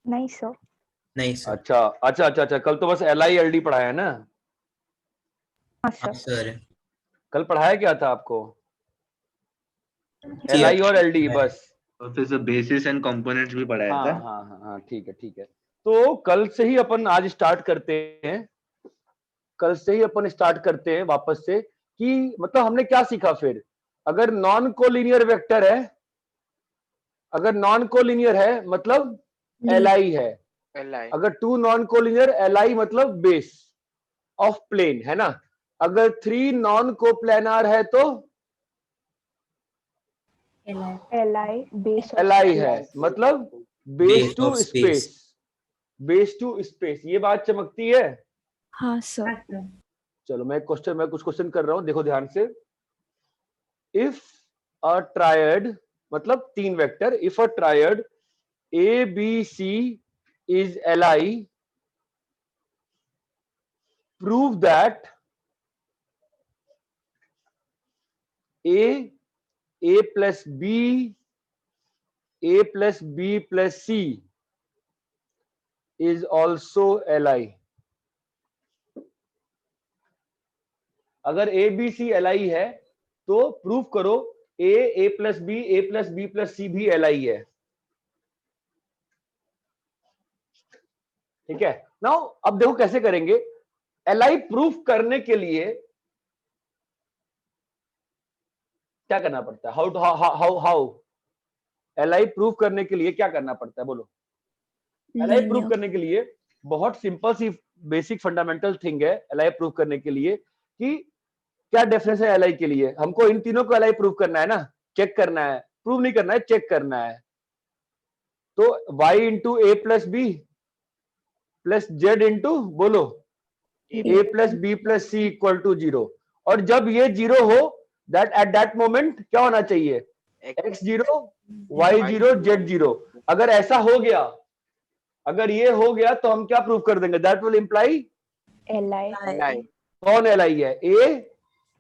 नहीं सर। नहीं सर। अच्छा अच्छा अच्छा अच्छा, कल तो बस LILD पढ़ाया है ना? हाँ हाँ सर। सर। कल पढ़ाया क्या था आपको? जी, LI और LD बस? और फिर बेसिस एंड कंपोनेंट्स भी पढ़ाया हाँ था। हाँ हाँ हाँ, ठीक है ठीक है। तो कल से ही अपन आज स्टार्ट करते हैं, कल से ही अपन स्टार्ट करते हैं वापस से, कि मतलब हमने क्या सीखा फिर। अगर नॉन कोलिनियर वेक्टर है, अगर नॉन कोलिनियर है मतलब LI है, अगर टू नॉन कोलिनियर LI मतलब बेस ऑफ प्लेन है ना। अगर थ्री नॉन कोप्लेनार है तो LI बेस LI है मतलब base base two of space, space. Base two space. ये बात चमकती है? हाँ सर। चलो मैं कुछ क्वेश्चन कर रहा हूं, देखो ध्यान से। इफ अ ट्रायड, मतलब तीन vector, if a triad ABC is LI, prove that A plus B, A plus B plus C is also LI. अगर ABC LI है तो प्रूव करो A plus B, A plus B plus C भी LI है। ठीक है। Now अब देखो कैसे करेंगे। LI प्रूफ करने के लिए क्या करना पड़ता है? हाउ LI प्रूफ करने के लिए क्या करना पड़ता है, बोलो। LI proof linear. करने के लिए बहुत सिंपल सी बेसिक फंडामेंटल थिंग है। LI प्रूफ करने के लिए कि क्या डिफरेंस है LI के लिए, हमको इन तीनों को LI प्रूफ करना है ना, चेक करना है, प्रूव नहीं करना है, चेक करना है। तो y into A plus B plus Z into, बोलो, A plus B plus C equal to 0। और जब ये 0 हो, दैट एट दैट मोमेंट क्या होना चाहिए? x0, y0, z0। अगर ऐसा हो गया, अगर ये हो गया तो हम क्या प्रूव कर देंगे? दैट विल इंप्लाई LI कौन LI है?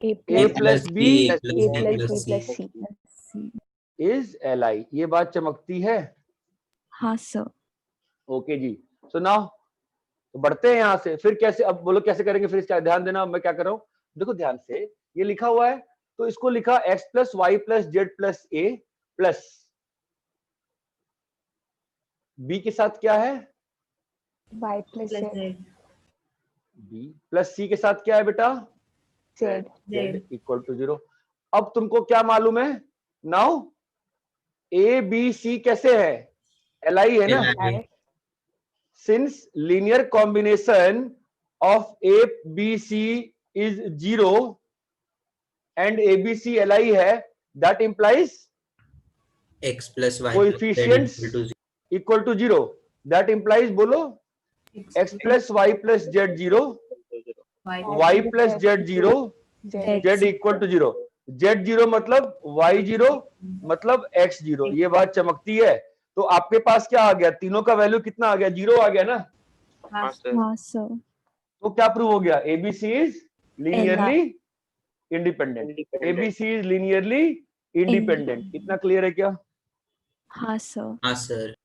A plus B A plus B plus C is LI। ये बात चमकती है? हाँ सर। ओके जी। सो नाउ तो बढ़ते हैं यहां से। फिर कैसे, अब बोलो कैसे करेंगे फिर इसका? ध्यान देना, मैं क्या कर रहा हूं, देखो ध्यान से। ये लिखा हुआ है तो इसको लिखा x plus Y plus Z plus A plus B के साथ क्या है? Y plus Z B plus C के साथ क्या है बेटा? Z z equal to 0। अब तुमको क्या मालूम है? नाउ ए बी सी कैसे है? LI है ना। LI Since linear combination of A B C is 0 and ABC LI है, that implies x plus y plus z coefficients equal to 0. equal to 0। that implies, बोलो, x plus y plus z 0, y plus z 0, z equal to 0। z0 मतलब y0 मतलब x0। ये बात चमकती है? तो आपके पास क्या आ गया? तीनों का वैल्यू कितना आ गया? 0 आ गया ना। हाँ सर। तो क्या प्रूव हो गया? ABC is linearly LI independent. ABC is linearly independent. इतना क्लियर है क्या? हाँ सर। हाँ सर।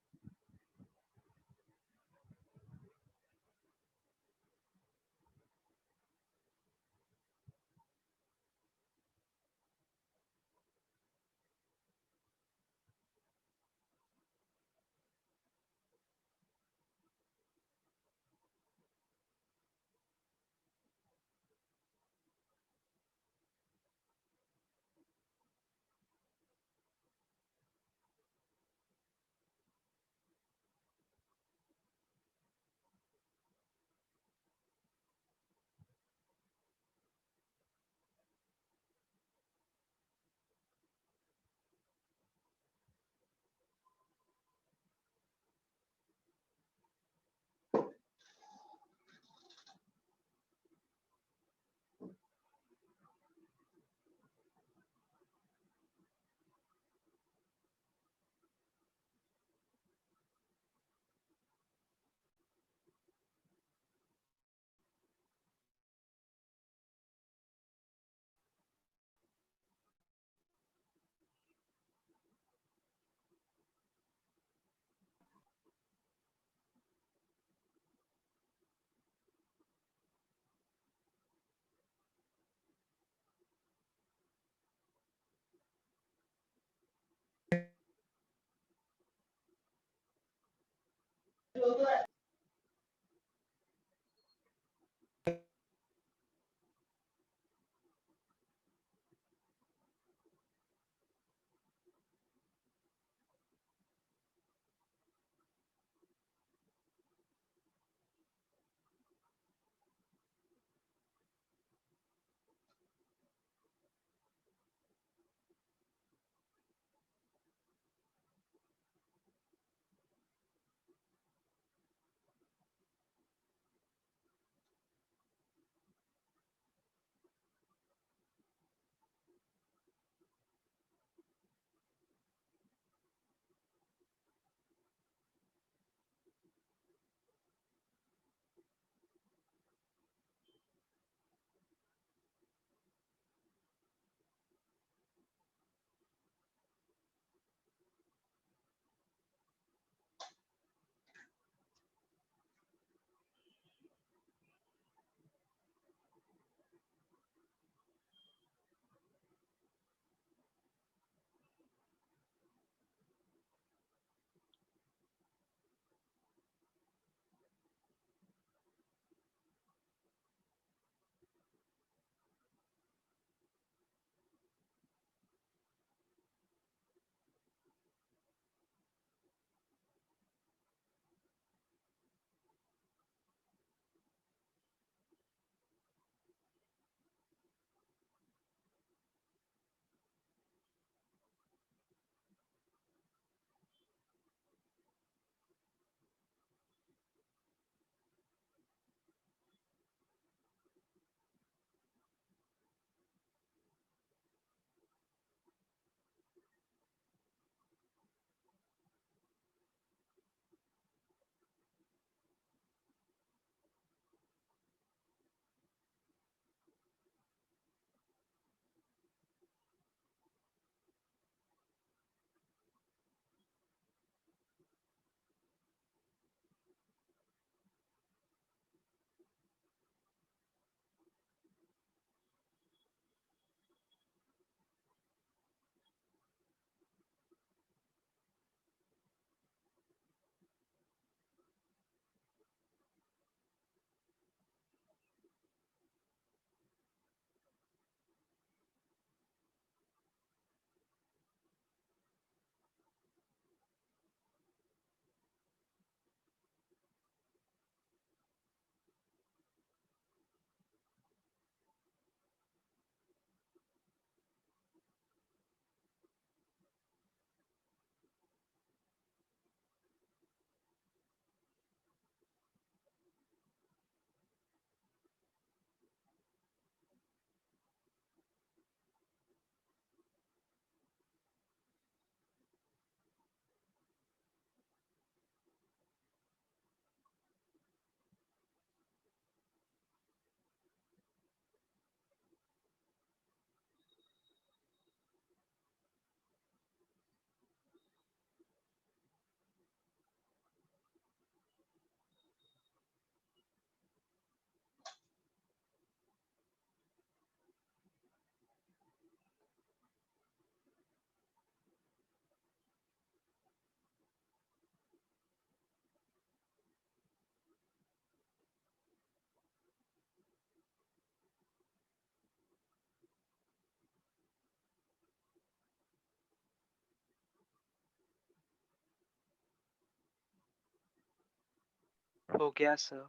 हो गया सर।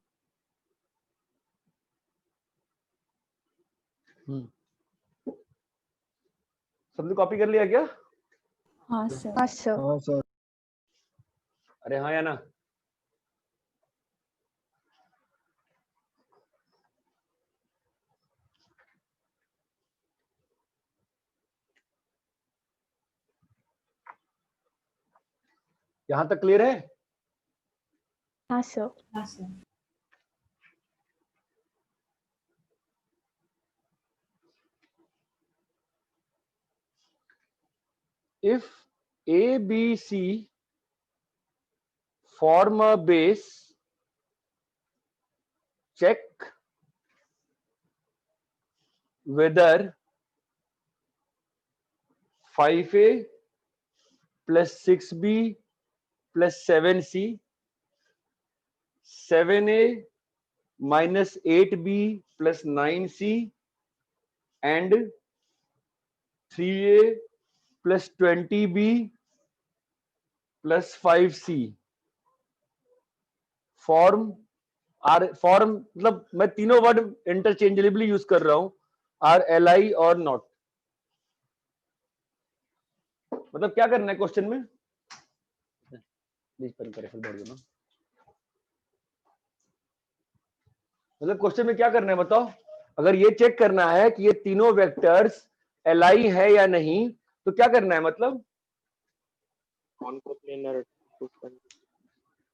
सबने कॉपी कर लिया क्या? हाँ सर। हाँ सर। अरे हाँ या ना? यहां तक क्लियर है? हाँ sir. If A, B, C form a base, check whether 5A plus 6B plus 7C, 7A minus 8B plus 9C and 3A plus 20B plus 5C form मतलब मैं तीनों वर्ड इंटरचेंजेबली यूज कर रहा हूं, are L आई और not. मतलब क्या करना है क्वेश्चन में? मतलब क्वेश्चन में क्या करना है बताओ? अगर ये चेक करना है कि ये तीनों वेक्टर्स एल आई है या नहीं, तो क्या करना है? मतलब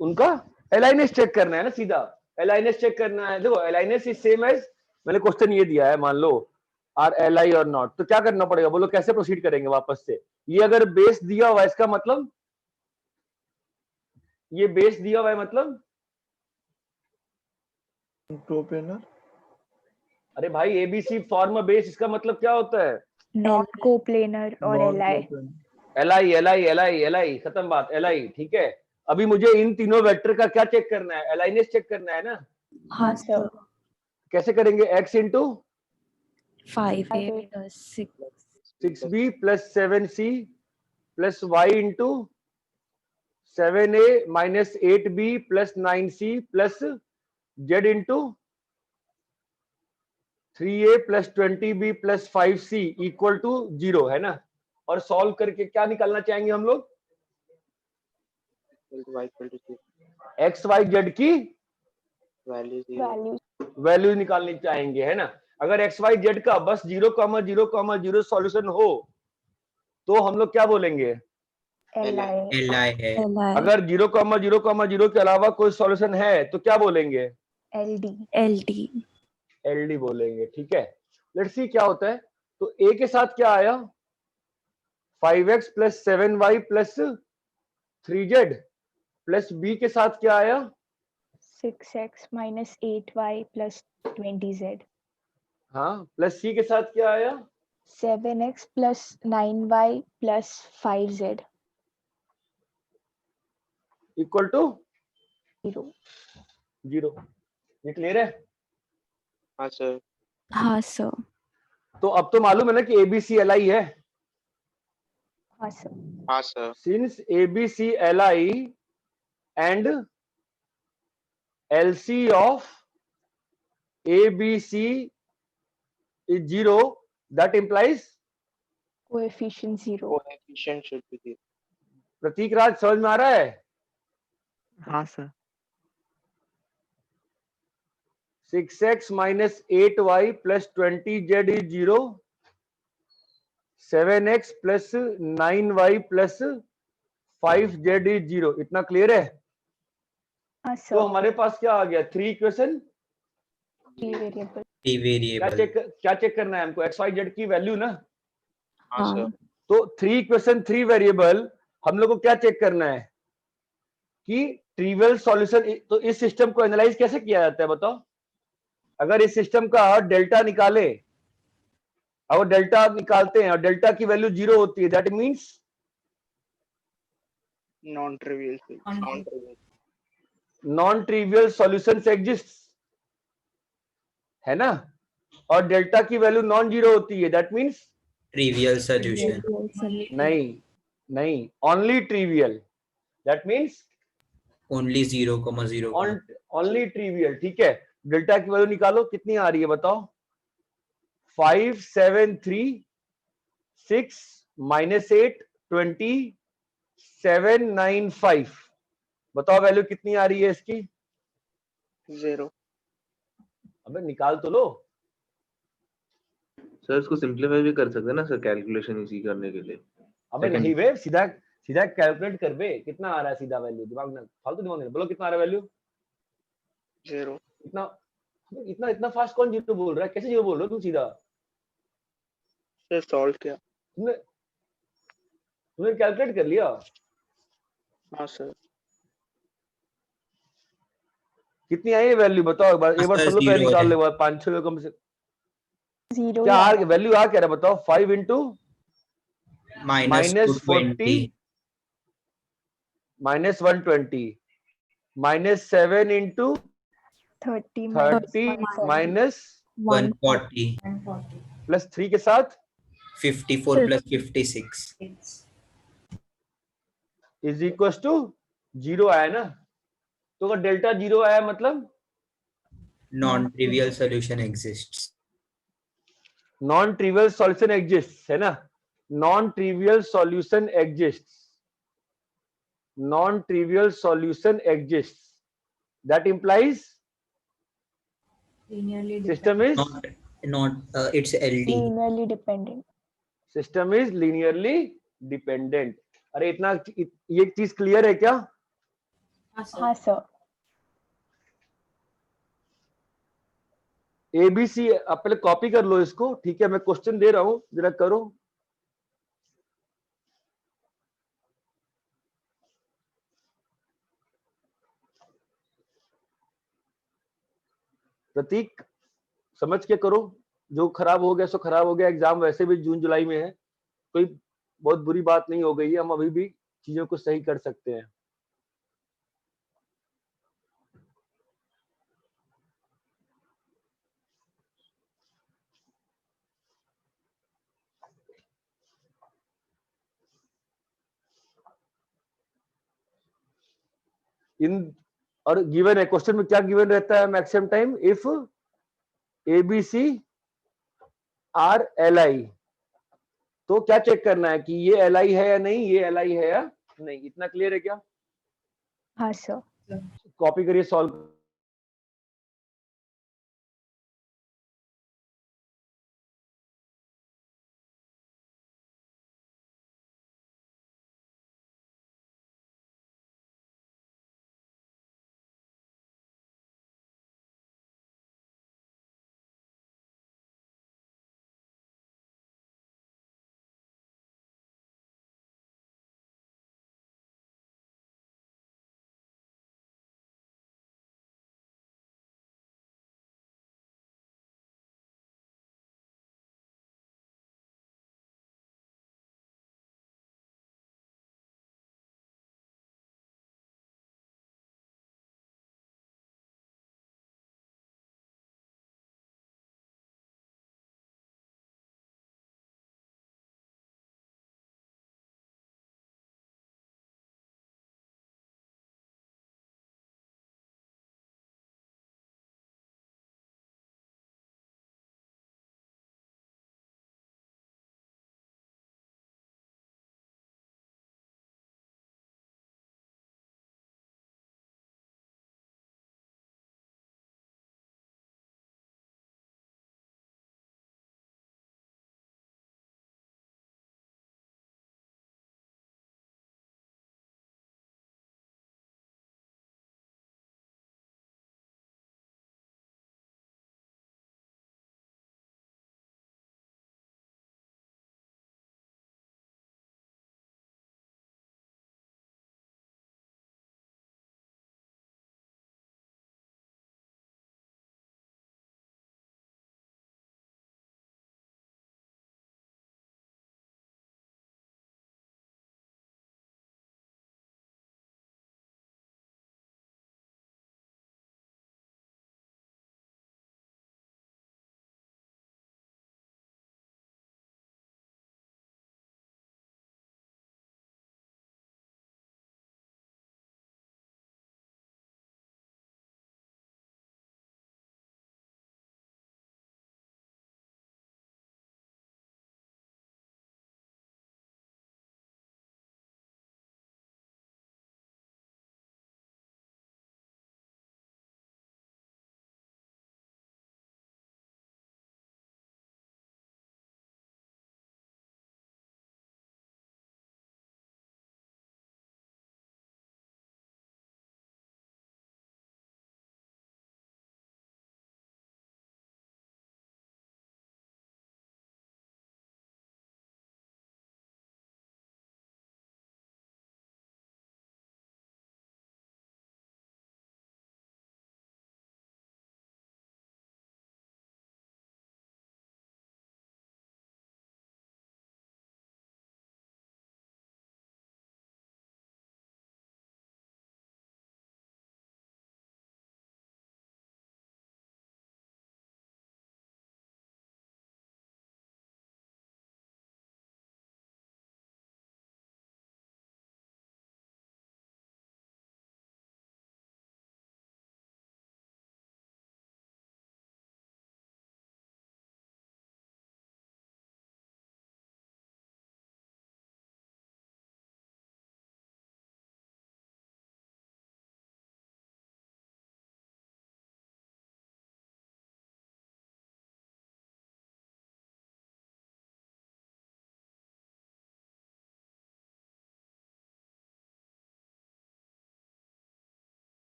उनका अलाइनेस चेक करना है ना, सीधा अलाइनेस चेक करना है। देखो अलाइनेस इज सेम एज, मैंने क्वेश्चन ये दिया है, मान लो आर एल आई और नॉट, तो क्या करना पड़ेगा? बोलो कैसे प्रोसीड करेंगे वापस से? ये अगर बेस दिया हुआ है, इसका मतलब ये बेस दिया हुआ है, मतलब कोप्लेनर। अरे भाई एबीसी फॉर्म बेस, इसका मतलब क्या होता है? नॉन कोप्लेनर और LI. LI LI LI LI, खत्म बात, एलआई। ठीक है, अभी मुझे इन तीनों वेक्टर का क्या चेक करना है? अलाइनेस चेक करना है ना। हाँ सर। कैसे करेंगे? x into 5A plus 6b plus 7c plus y into 7a minus 8b plus 9c plus z into 3a plus 20b plus 5c equal to 0, है ना। और सॉल्व करके क्या निकालना चाहेंगे हम लोग? एक्स वाई जेड की वैल्यू निकालनी चाहेंगे, है ना। अगर एक्स वाई जेड का बस 0,0,0 सॉल्यूशन हो तो हम लोग क्या बोलेंगे? एलाई। एल है। अगर 0,0,0 के अलावा कोई सॉल्यूशन है तो क्या बोलेंगे? एलडी। LD एलडी बोलेंगे। ठीक है, लेट्स सी क्या होता है। तो ए के साथ क्या आया? 5x plus 7y plus 3z plus B के साथ क्या आया? 6x minus 8y plus 20z। हाँ, प्लस सी के साथ क्या आया? 7x plus 9y plus 5z equal to 0। 0। ये क्लियर है? हाँ सर। हाँ सर। तो अब तो मालूम है ना कि एबीसी एल आई है। हाँ सर। हाँ sir. Since ABC L I and LC of ABC is 0, that implies coefficient 0। Coefficient should be 0। प्रतीक राज, समझ में आ रहा है? हाँ sir. 6x minus 8y plus 20z is 0, 7x plus 9y plus 5z is 0। इतना clear है? हाँ तो सर। हमारे पास क्या आ गया? 3 इक्वेशन। Free variable. क्या चेक करना है हमको? एक्स वाई जेड की वैल्यू ना। हाँ सर। तो 3 इक्वेशन 3 वेरिएबल, हम लोग को क्या चेक करना है कि ट्रिवियल सॉल्यूशन। तो इस सिस्टम को एनालाइज कैसे किया जाता है बताओ? अगर इस सिस्टम का डेल्टा निकाले, अगर डेल्टा निकालते हैं और डेल्टा की वैल्यू 0 होती है, that means non trivial solutions exist, है ना। और डेल्टा की वैल्यू नॉन जीरो होती है, दैट मींस ट्रिवियल सॉल्यूशन। नहीं, only trivial, that means only 0,0. Only trivial, ठीक है। डेल्टा की वैल्यू निकालो, कितनी आ रही है बताओ। 5 7 3 6 -8 20 7 9 5, बताओ वैल्यू कितनी आ रही है इसकी। 0. अबे निकाल तो लो। सर इसको सिंप्लीफाई भी कर सकते हैं ना सर, कैलकुलेशन इजी करने के लिए। अबे Second. नहीं वे, सीधा सीधा कैलकुलेट कर बे, कितना आ रहा है सीधा वैल्यू, दिमाग में फालतू दिमाग में बोलो कितना आ रहा है वैल्यू। 0. इतना इतना इतना फास्ट कौन जीरो बोल रहा है, कैसे जीरो बोल रहे हो तुम सीधा। सर सॉल्व किया। तुमने तुमने कैलकुलेट कर लिया। हाँ सर। कितनी आई है वैल्यू बताओ एक बार, एक बार सर, सब लोग पहले 0 निकाल है. लो, 5-6 कम से। 0 क्या ही आ आ रहा वैल्यू आ क्या रहा है बताओ। 5 इंटू -220. -40 -120 -7 इंटू है। 30 30 -140. -+3 140. के साथ 54 plus 56. इज इक्वल टू 0 आया ना। तो अगर डेल्टा 0 आया मतलब Non-trivial solution exists. Non trivial solution exist है ना। Non trivial solution exist, non trivial solution exist, that implies system is It's LD. Linearly dependent. System is linearly dependent. अरे इतना ये चीज क्लियर है क्या। हाँ सर। एबीसी आप पहले कॉपी कर लो इसको, ठीक है। मैं क्वेश्चन दे रहा हूं, जरा करो। प्रतीक समझ के करो, जो खराब हो गया सो खराब हो गया। एग्जाम वैसे भी जून जुलाई में है, कोई बहुत बुरी बात नहीं हो गई है, हम अभी भी चीजों को सही कर सकते हैं। इन और गिवन है क्वेश्चन में, क्या गिवन रहता है maximum time, if ABC are L आई। तो क्या चेक करना है कि ये एल आई है या नहीं, ये एल आई है या नहीं। इतना क्लियर है क्या। हाँ सर। कॉपी करिए, सॉल्व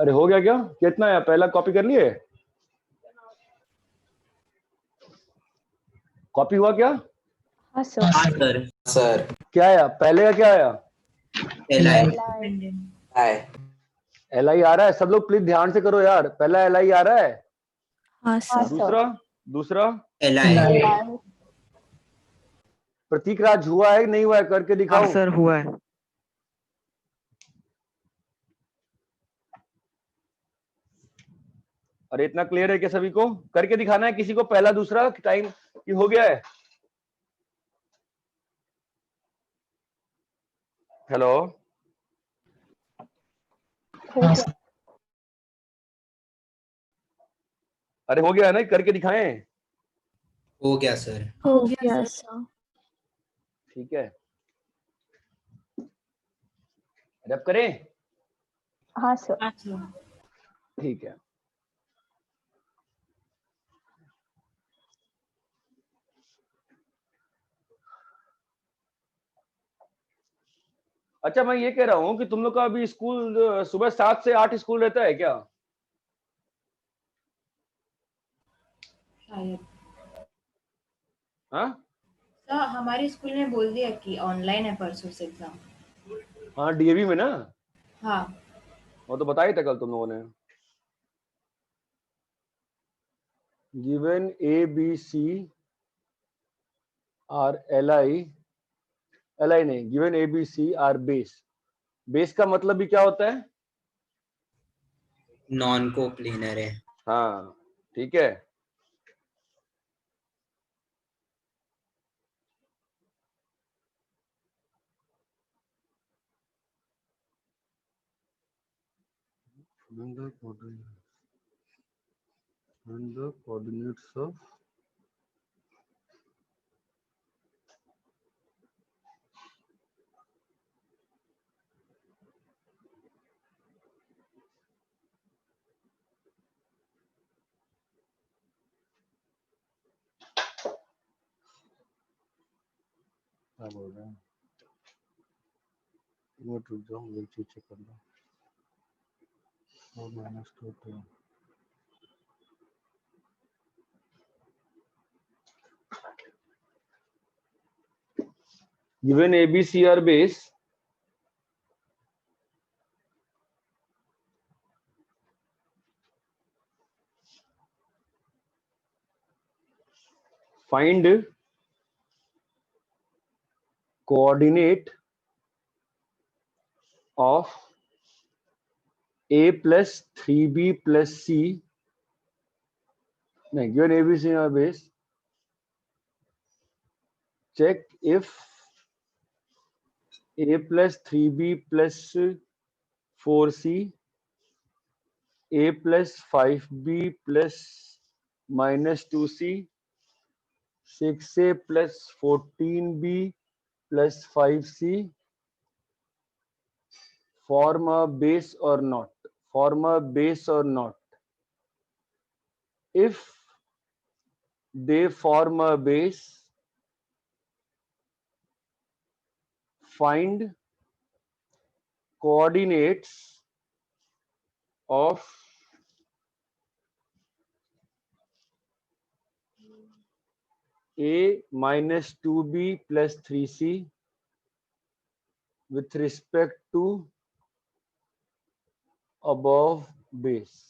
अरे हो गया क्या? कितना है? पहला कॉपी कर लिए? कॉपी हुआ क्या? हाँ सर। हाँ सर। सर क्या आया पहले का? क्या आया? LI हाय एल आई आ रहा है? सब लोग प्लीज ध्यान से करो यार, पहला एल आई आ रहा है। हाँ हाँ सर। सर। दूसरा दूसरा LI प्रतीक राज हुआ है नहीं हुआ है? करके हाँ दिखाओ। सर हुआ है। अरे इतना क्लियर है क्या सभी को? करके दिखाना है किसी को पहला दूसरा टाइम कि हो गया है? हेलो हो गया। अरे हो गया है ना? करके दिखाएं। हो गया सर। हो गया सर। ठीक है, रब करें। हाँ सर। ठीक है, अच्छा मैं ये कह रहा हूँ कि तुम लोग का अभी स्कूल सुबह 7 से 8 स्कूल रहता है क्या? शायद हाँ सर हमारे स्कूल ने बोल दिया कि ऑनलाइन है परसों से एग्जाम। हाँ, डीएवी में ना? हाँ वो तो बताया था कल तुम लोगों ने। Given A B C R L I नहीं, given A B C R base. Base का मतलब भी क्या होता है? नॉन को प्लेनर है। हाँ ठीक है, find the coordinates of क्या बोल रहे हैं? रुक जाओ, एक चीज चेक कर लो। 4 minus 2 given A, B, C are base, find coordinate of A plus 3B plus C. No, given A, B, C are base, check if A plus 3B plus 4C, A plus 5B plus minus 2C, 6A plus 14B plus 5C form a base or not. Form a base or not. If they form a base, find coordinates of A minus 2B plus 3C with respect to above base.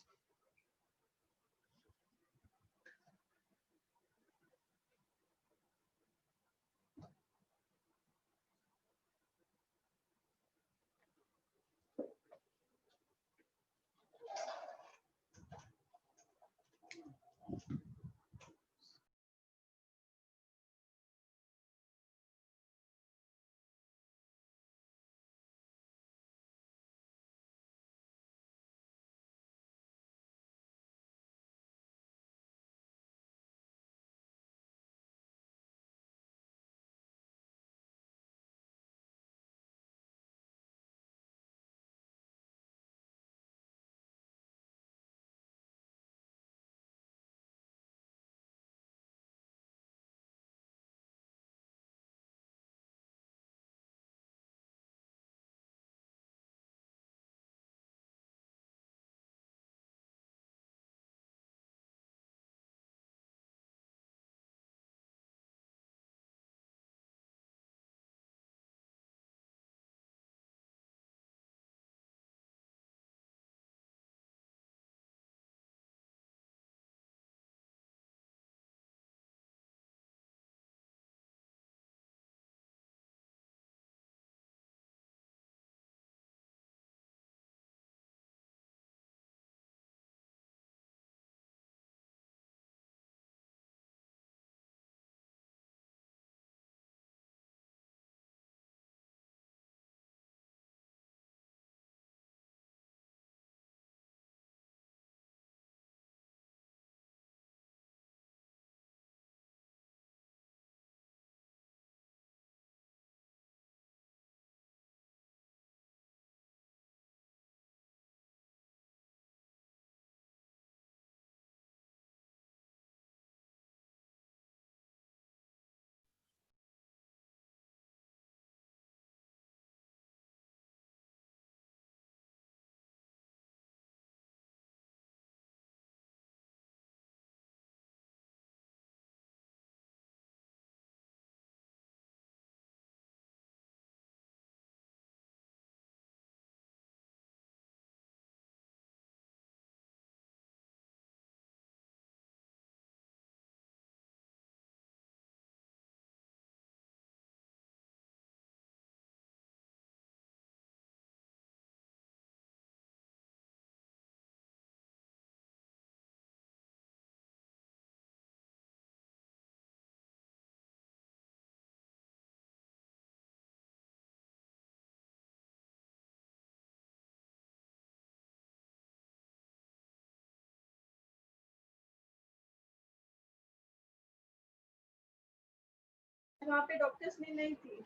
वहाँ पे doctors ने नहीं थी।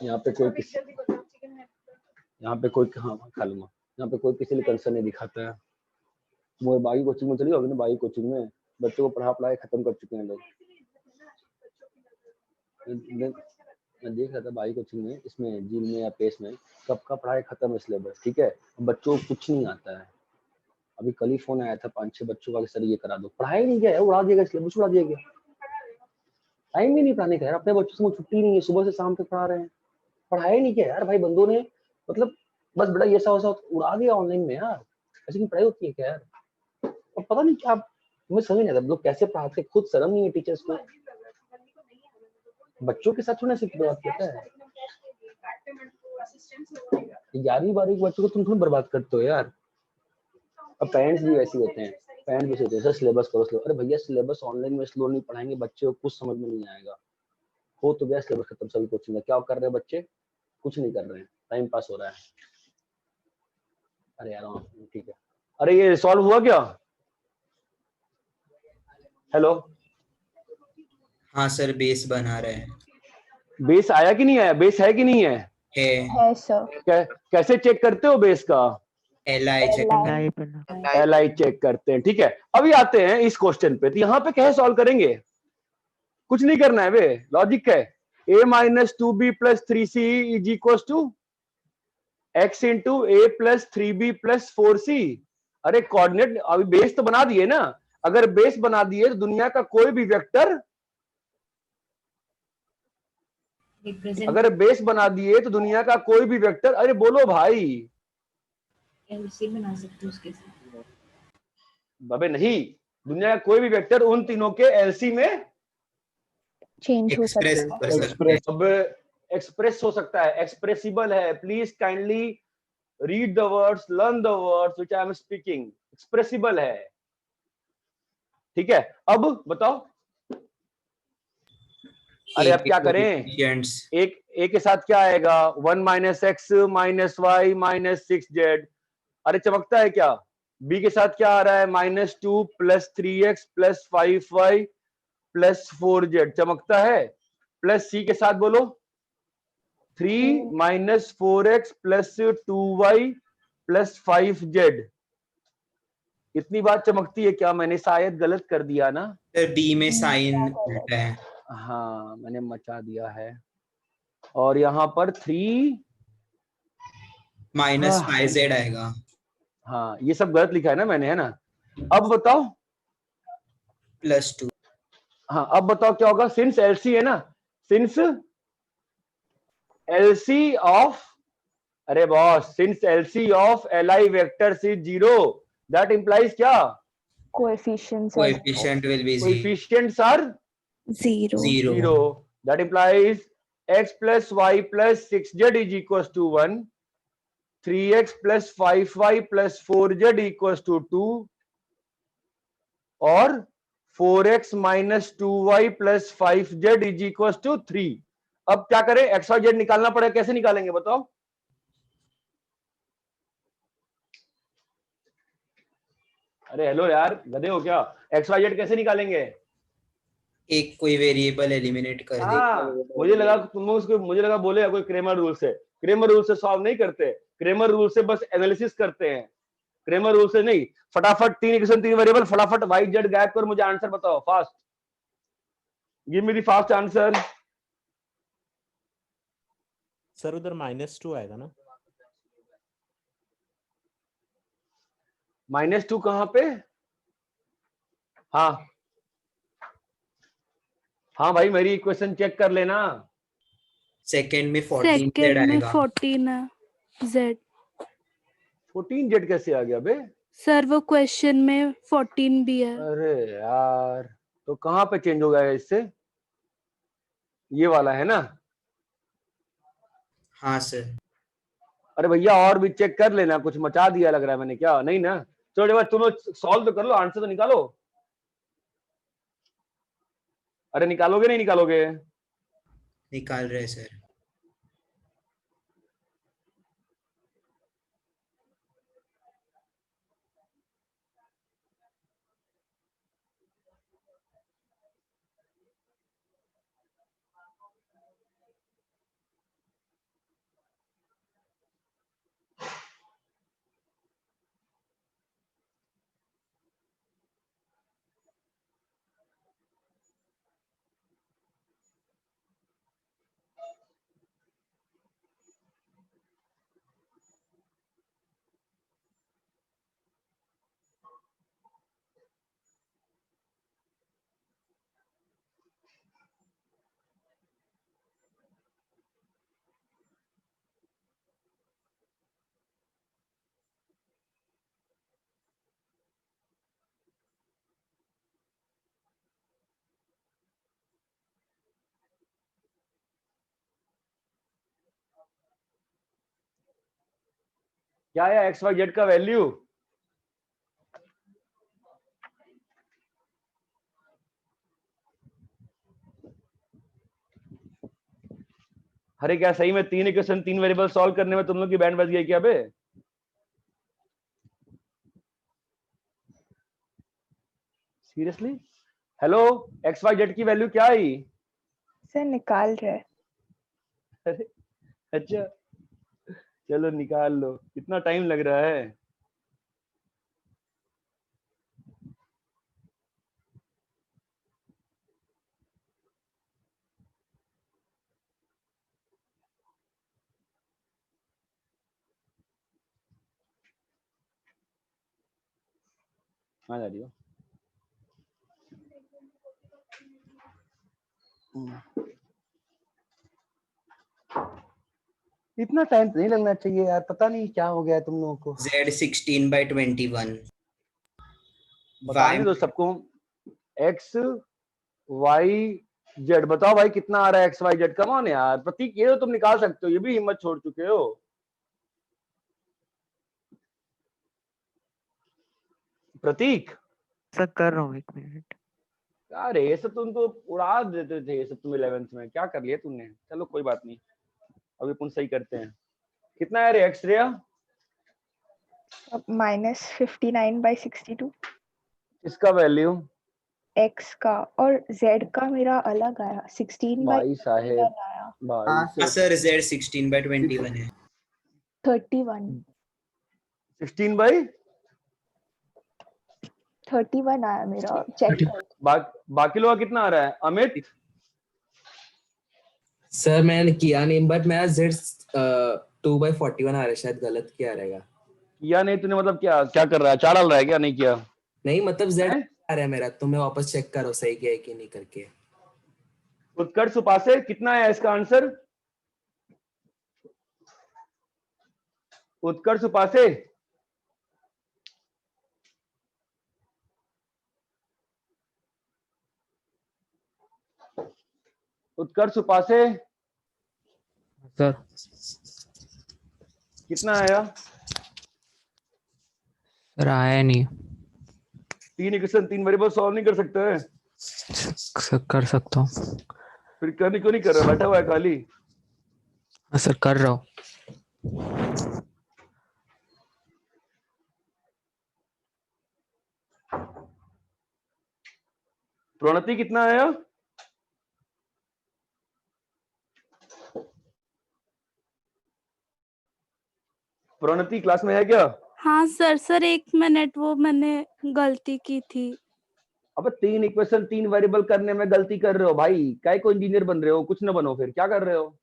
यहाँ पे कोई किसी यहाँ पे कोई हाँ खा लूंगा। यहाँ पे कोई किसी लिए कंसर्न नहीं दिखाता है। वो बाकी कोचिंग में चली जाओगे ना, बाकी कोचिंग में बच्चों को पढ़ाई खत्म कर चुके हैं लोग। मैं देख रहा था बाकी कोचिंग में, इसमें जील में या पेस में कब का पढ़ाई खत्म है सिलेबस, ठीक है। बच्चों को कुछ नहीं आता है। अभी कल ही फोन आया था 5-6 बच्चों का, सर ये करा दो, पढ़ाई नहीं किया है, उड़ा दिया गया सिलेबस, उड़ा दिया गया। टाइम ही नहीं पढ़ाने का यार, अपने बच्चों से छुट्टी नहीं है, सुबह से शाम तक पढ़ा रहे हैं, पढ़ाई नहीं किया यार भाई बंदों ने। मतलब बस बेटा ये सा उड़ा दिया ऑनलाइन में यार, ऐसी की पढ़ाई होती है क्या यार। और पता नहीं क्या, मुझे समझ नहीं आता लोग कैसे पढ़ाते, खुद शर्म नहीं है टीचर्स को। बच्चों के साथ थोड़ा ऐसे बात करता है। 11वीं-12वीं के बच्चों को तुम बर्बाद करते हो यार। अब पेरेंट्स भी वैसे होते हैं, पेरेंट्स भी सोचते हैं सर सिलेबस करो स्लो। अरे भैया सिलेबस ऑनलाइन में स्लो नहीं पढ़ाएंगे, बच्चे को कुछ समझ में नहीं आएगा। हो तो गया सिलेबस खत्म सभी कोचिंग में। क्या कर रहे हैं बच्चे, कुछ नहीं कर रहे हैं, टाइम पास हो रहा है। अरे यार ठीक है। अरे ये सॉल्व हुआ क्या? हेलो हाँ सर, बेस बना रहे हैं। बेस आया कि नहीं आया? बेस है कि नहीं है? है सर। कैसे चेक करते हो बेस का? LI check. LI चेक करते हैं, ठीक है। अभी आते हैं इस क्वेश्चन पे। तो यहाँ पे कैसे सॉल्व करेंगे? कुछ नहीं करना है वे, लॉजिक है। a - 2b + 3c = x × a + 3b + 4c। अरे कोऑर्डिनेट अभी बेस तो बना दिए ना। अगर बेस बना दिए तो दुनिया का कोई भी वेक्टर, अगर बेस बना दिए तो दुनिया का कोई भी वेक्टर, अरे बोलो भाई। एलसी बना सकते हो उसके साथ। बाबे नहीं, दुनिया का कोई भी वेक्टर उन तीनों के एलसी में चेंज हो सकता एक्सप्रेस है। कर सकते हैं। अब एक्सप्रेस हो सकता है, एक्सप्रेसिबल है। Please kindly read the words, learn the words which I am speaking. Expressible है, ठीक है। अब बताओ, अरे अब क्या करें? एक के साथ क्या आएगा? 1 - x - y - 6z। अरे चमकता है क्या? b के साथ क्या आ रहा है? -2 + 3x + 5y + 4z। चमकता है। प्लस c के साथ बोलो 3 - 4x + 2y + 5z। इतनी बात चमकती है क्या? मैंने शायद गलत कर दिया ना? सर b में साइन उल्टा है। हाँ मैंने मचा दिया है। और यहाँ पर 3 -5z आएगा। हाँ ये सब गलत लिखा है ना मैंने, है ना? अब बताओ +2। हाँ अब बताओ क्या होगा? सिंस एलसी है ना, सिंस एलसी ऑफ, अरे boss, since LC of LI vectors is 0, that implies क्या? Coefficients will be 0. Coefficients are 0. That implies x + y + 6z = 1, 3x + 5y + 4z = 2, और 4x - 2y + 5z = 3। अब क्या करें? x y z निकालना पड़ेगा। कैसे निकालेंगे बताओ? अरे हेलो यार, गधे हो क्या? x y z कैसे निकालेंगे? एक कोई वेरिएबल एलिमिनेट कर दे। मुझे लगा तुम उसको, मुझे लगा बोले कोई क्रेमर रूल से। क्रेमर रूल से सॉल्व नहीं करते, क्रेमर रूल से बस एनालिसिस करते हैं। क्रेमर रूल से नहीं। फटाफट 3 इक्वेशन 3 वेरिएबल, फटाफट y z गायब कर, मुझे आंसर बताओ fast. Give me the fast answer. Sir उधर -2 आएगा ना? -2 कहां पे? हाँ हाँ भाई मेरी इक्वेशन चेक कर लेना। सेकंड में 14z आएगा। 14z कैसे आ गया बे? सर वो क्वेश्चन में 14 भी है। अरे यार तो कहां पे चेंज हो गया इससे? ये वाला है ना? हाँ सर। अरे भैया और भी चेक कर लेना, कुछ मचा दिया लग रहा है मैंने क्या? नहीं ना? चलो भाई तुम सॉल्व तो कर लो, आंसर तो निकालो। अरे निकालोगे नहीं निकालोगे? निकाल रहे सर। क्या है एक्स वाई जेड का वैल्यू? अरे क्या सही में 3 इक्वेशन 3 वेरिएबल सॉल्व करने में तुम लोग की बैंड बज गई क्या बे? Seriously? Hello, X Y Z की वैल्यू क्या आई? सर निकाल रहे। अरे अच्छा, चलो निकाल लो। कितना टाइम लग रहा है? आ जा रही हो? इतना टाइम तो नहीं लगना चाहिए यार, पता नहीं क्या हो गया है तुम लोगों को। Z 16/21। बताने दो सबको। एक्स वाई जेड बताओ भाई कितना आ रहा है X Y Z? Come on यार प्रतीक, ये तो तुम निकाल सकते हो, ये भी हिम्मत छोड़ चुके हो। प्रतीक सर कर रहा हूँ, 1 मिनट। अरे ये सब तुम तो उड़ा देते थे, ये सब तुम 11th में क्या कर लिया तुमने? चलो कोई बात नहीं, अभी अपन सही करते हैं। कितना है रे एक्स रेया? -59/62 इसका वैल्यू? x का, और z का मेरा अलग आया, 16/21 भाई साहेब आया। भाई हाँ सर, Z 16/21 है। 31 31 आया मेरा, चेक कर। बाकी लोग का कितना आ रहा है? अमित सर मैंने किया नहीं, बट मेरा Z 2/41 आ रहा है, शायद गलत क्या रहेगा। किया नहीं तूने? मतलब क्या क्या कर रहा है? चाल रहा है क्या? नहीं किया नहीं मतलब Z हैं? आ रहा है मेरा, तो मैं वापस चेक करो सही किया है कि नहीं करके। उत्कर्ष उपासे कितना है इसका आंसर? उत्कर्ष उपासे उत्कर्ष उपासे सर कितना आया? सर आया नहीं। 3 इक्वेशन 3 वेरिएबल सॉल्व नहीं कर सकते हैं? सर कर सकता हूँ। फिर करने क्यों नहीं कर रहा? बैठा हुआ है खाली। हाँ सर कर रहा हूँ। प्रोन्नति कितना आया? प्रोन्नति क्लास में है क्या? हाँ सर। सर 1 मिनट, वो मैंने गलती की थी। अब 3 इक्वेशन 3 वेरिएबल करने में गलती कर रहे हो भाई? काय को इंजीनियर बन रहे हो? कुछ ना बनो, फिर क्या कर रहे हो?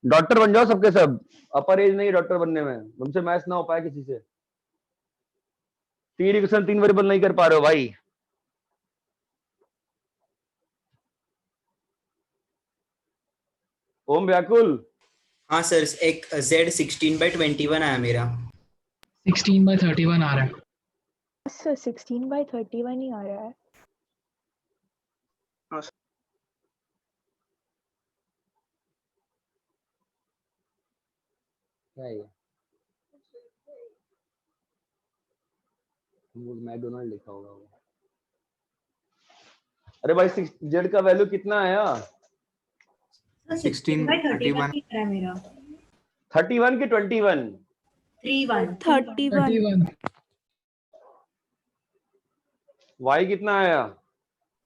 डॉक्टर बन जाओ सबके सब। अपर एज नहीं डॉक्टर बनने में, तुमसे मैच ना हो पाए किसी से। 3 इक्वेशन 3 वेरिएबल नहीं कर पा रहे हो भाई। ओम व्याकुल। हाँ सर, एक Z 16/21 आया मेरा। 16/31 आ रहा है। सर 16/31 ही आ रहा है। हाँ सर। क्या है ये? मैकडोनल्ड लिखा होगा वो। अरे भाई जेड का वैल्यू कितना आया? 16 by 31 की तरह मेरा 31 की 21? 31 वाई कितना आया?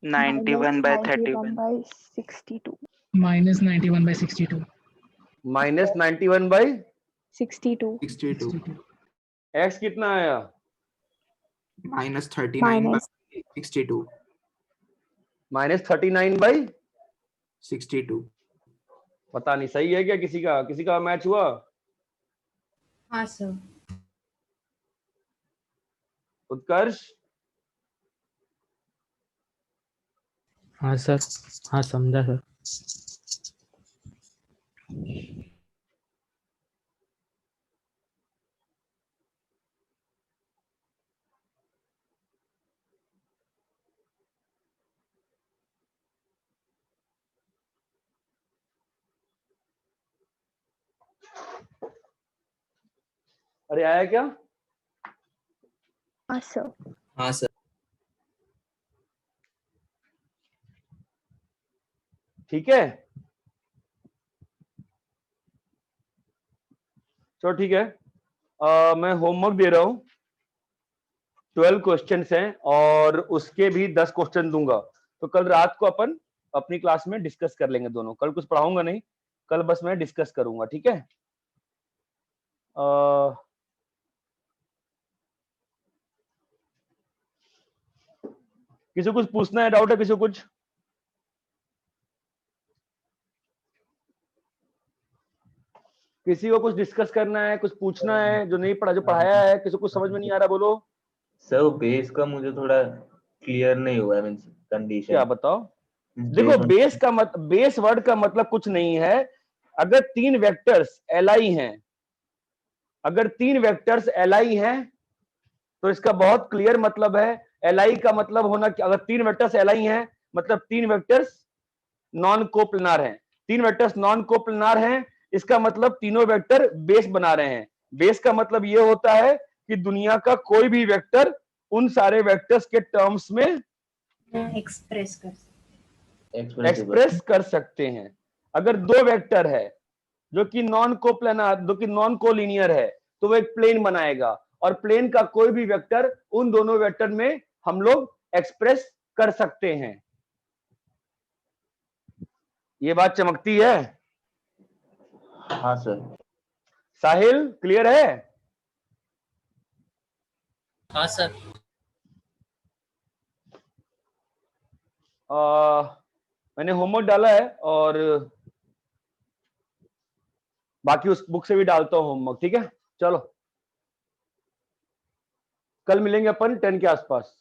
91 by 31 91 by 62 minus 91 by 62 minus 91 by 62 x कितना आया? माइनस 39 minus 62 माइनस 39 बाई 62 पता नहीं सही है क्या? किसी का मैच हुआ? हाँ सर। उत्कर्ष? हाँ सर, हाँ समझा सर। अरे आया क्या? हाँ सर। हाँ सर। ठीक है, चलो ठीक है। मैं होमवर्क दे रहा हूं, 12 क्वेश्चंस हैं और उसके भी 10 क्वेश्चन दूंगा। तो कल रात को अपन अपनी क्लास में डिस्कस कर लेंगे दोनों। कल कुछ पढ़ाऊंगा नहीं, कल बस मैं डिस्कस करूंगा, ठीक है? किसी को कुछ पूछना है? डाउट है किसी को कुछ? किसी को कुछ डिस्कस करना है, कुछ पूछना है जो नहीं पढ़ा, जो पढ़ाया है किसी को कुछ समझ में नहीं आ रहा? बोलो सर बेस का मुझे थोड़ा क्लियर नहीं हुआ है, मींस कंडीशन। क्या बताओ? देखो बेस वर्ड का मतलब कुछ नहीं है। अगर तीन वेक्टर्स एलआई हैं, अगर तीन वेक्टर्स एलआई हैं तो इसका बहुत क्लियर मतलब है, एलआई का मतलब होना कि अगर तीन वेक्टर्स एलआई हैं मतलब तीन वेक्टर्स नॉन कोप्लेनार हैं। तीन वेक्टर्स नॉन कोप्लेनार हैं, इसका मतलब तीनों वेक्टर बेस बना रहे हैं। बेस का मतलब यह होता है कि दुनिया का कोई भी वेक्टर उन सारे वेक्टर्स के टर्म्स में एक्सप्रेस कर सकते हैं। अगर दो वेक्टर है जो कि नॉन कोप्लेनार, जो कि नॉन कोलिनियर है, तो वो एक प्लेन बनाएगा और प्लेन का कोई भी वेक्टर उन दोनों वेक्टर में हम लोग एक्सप्रेस कर सकते हैं। ये बात चमकती है? हाँ सर। साहिल क्लियर है? हाँ सर। मैंने होमवर्क डाला है और बाकी उस बुक से भी डालता हूं होमवर्क, ठीक है? चलो कल मिलेंगे अपन 10 के आसपास।